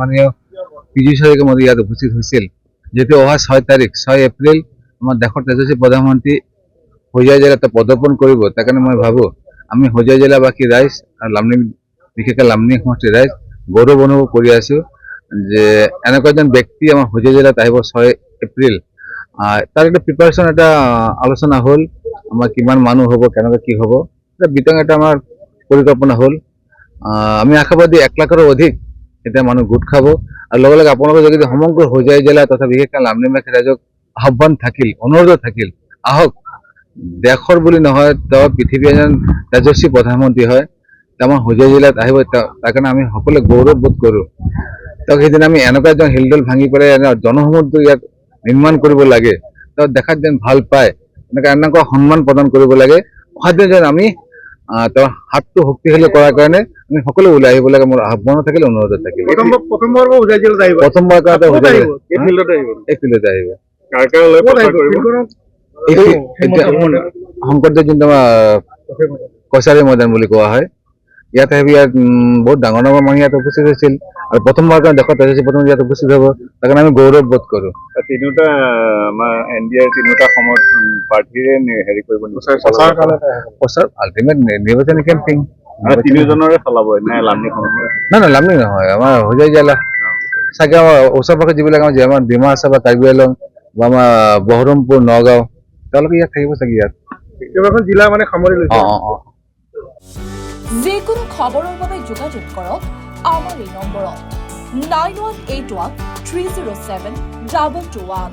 মাননীয় পীযুষ হাজৰিকা মহোদয় ইয়াত উপস্থিত হৈছিল, যেহেতু অহা 6 এপ্ৰিল আমাৰ দেশৰ তেজস্বী প্ৰধানমন্ত্ৰী হোজাই জিলাত পদাৰ্পণ কৰিব। তাৰ কাৰণে মই ভাবোঁ আমি হোজাই জিলাবাসী ৰাইজ আৰু লামডিং বিশেষকৈ লামডিং সমষ্টিৰ ৰাইজ গৌৰৱ অনুভৱ কৰি আছোঁ যে এনেকুৱা এজন ব্যক্তি আমাৰ হোজাই জিলাত আহিব 6 এপ্ৰিল। তাৰ এটা প্ৰিপাৰেশ্যন এটা আলোচনা হ'ল, আমাৰ কিমান মানুহ হ'ব, কেনেকৈ কি হ'ব, এটা বিতং এটা আমাৰ পৰিকল্পনা হ'ল। আমি আশাবাদী 1 লাখৰো অধিক এতিয়া মানুহ গোট খাব আৰু লগে লগে আপোনালোকে যদি সমগ্ৰ হোজাই জিলা তথা বিশেষকৈ লামডিংবাসী ৰাইজক আহ্বান থাকিল, অনুৰোধ থাকিল, আহক। দেশৰ বুলি নহয়, তেওঁ পৃথিৱীৰ এজন তেজস্বী প্ৰধানমন্ত্ৰী হয়, তেওঁ আমাৰ হোজাই জিলাত আহিব। তাৰ কাৰণে আমি সকলোৱে গৌৰৱ বোধ কৰোঁ। তেওঁক সেইদিনা আমি এনেকুৱা এজন শিলডল ভাঙি পেলাই জনসমুদ্ৰ ইয়াত নিৰ্মাণ কৰিব লাগে, তেওঁ দেখাত যেন ভাল পায়, এনেকুৱা সন্মান প্ৰদান কৰিব লাগে। অহা দিন যেন আমি তেওঁৰ হাতটো শক্তিশালী কৰাৰ কাৰণে আমি সকলোৱে ওলাই আহিব লাগে। মোৰ আহ্বান থাকিল, অনুৰোধ থাকিল। প্ৰথমবাৰ হোজাই জিলাত আহিব, প্ৰথমবাৰ কাৰণে হোজাই এই ফিল্ডতে আহিব, এই ফিল্ডতে আহিব। কাৰ কাৰ লৈ প্ৰচাৰ কৰিব? শংকৰদেৱ যোনটো আমাৰ কছাৰী ময়দান বুলি কোৱা হয়, ইয়াত আহিব। ইয়াত বহুত ডাঙৰ ডাঙৰ মানুহ ইয়াত উপস্থিত হৈছিল আৰু প্ৰথমবাৰ কাৰণে দেশৰ তেজস্বী প্ৰধানমন্ত্ৰী ইয়াত উপস্থিত হ'ব। তাৰ কাৰণে আমি গৌৰৱ বোধ কৰোঁ। তিনিওটা আমাৰ NDA তিনিওটা সময়ত প্ৰাৰ্থীৰে হেৰি কৰিব প্ৰচাৰ আল্টিমেট নিৰ্বাচনী কেম্পিং তিনিজনৰে চলাব নে লামডিং সমষ্টি? নাই লামডিং নহয়, আমাৰ হোজাই জিলা চাগে আমাৰ ওচৰ পাশে যিবিলাক আমাৰ ডিমা আছে বা কাৰ্বি আংলং বা আমাৰ বহৰমপুৰ, নগাঁও, তেওঁলোকে ইয়াত থাকিব চাগে। ইয়াত কেইবাখন জিলা মানে সামৰি লৈছে। যিকোনো খবৰৰ বাবে যোগাযোগ কৰক আমাৰ এই নম্বৰত 9181 307 2221।